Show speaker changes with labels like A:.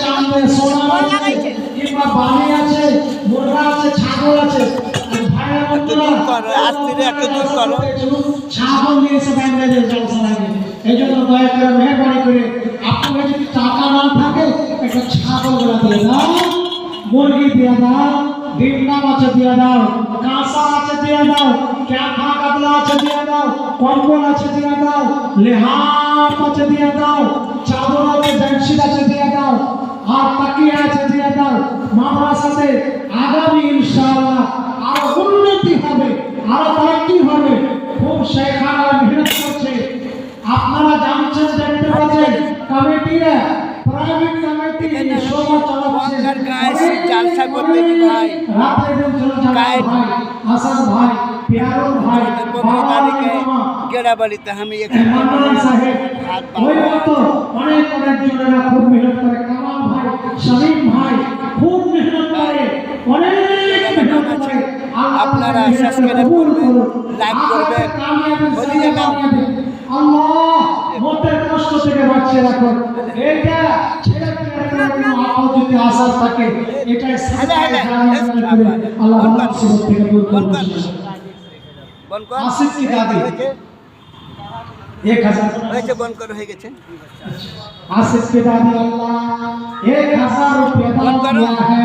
A: চাঁদে সোনা আছে কিংবা বালি আছে, মুরগা আছে, ছাগল আছে, ভাইরা বন্ধুরা
B: আস্তে একটু দূর করো।
A: ছাগল নিয়ে এসে ব্যান্ডেজের জলসা লাগে। এই জন্য দয়া করে মেহরবানি করে আপনাদের যদি টাকা না থাকে একটা ছাগল দিয়ে দাও, মুরগি দিয়ে দাও, ডিমটা মাছ দিয়ে দাও, কাঁসা আছে দিয়ে দাও, ক্যাঁথা কাতলা আছে দিয়ে দাও, কম্বল আছে দিয়ে দাও, লেহাপ আছে দিয়ে দাও, চাদর আছে, বেডশিট আছে দিয়ে দাও, আর তাকিয়া আছে দিয়ে দাও। মাদ্রাসাতে আগামী ইনশাআল্লাহ আরো উন্নতি হবে, আরো তরক্কি হবে। খুব শেখারা মেহনত করছে, আপনারা জানছেন, দেখতে পাচ্ছেন কমিটিরা প্রাইভেট কমিটি শোভা চালাচ্ছে।
B: জালসা করতে ভাই
A: রাতে দিন ভাই হাসান ভাই, পিয়ারুল ভাই,
B: গেড়াবাড়িতে আমি
A: মান্নান সাহেব, ওই মতো অনেক অনেক জনেরা খুব মেহনত করে। কামাল ভাই, শামীম ভাই খুব মেহনত করে, অনেক মেহনত করে।
B: আপনারা সাবস্ক্রাইব করবেন, লাইক করবেন,
A: আল্লাহ মোটের কষ্ট থেকে বাঁচিয়ে রাখুন। এটা ছেলেপেলের কোনো আপদ যদি আসার থাকে, এটাই আল্লাহ মুসিবত থেকে দূর করুন। আসিফ কি দাদি 1000
B: হয়েছে, বন করা হয়ে গেছে।
A: আসিফ की दादी अल्लाह 1000 रुपया दान किया है।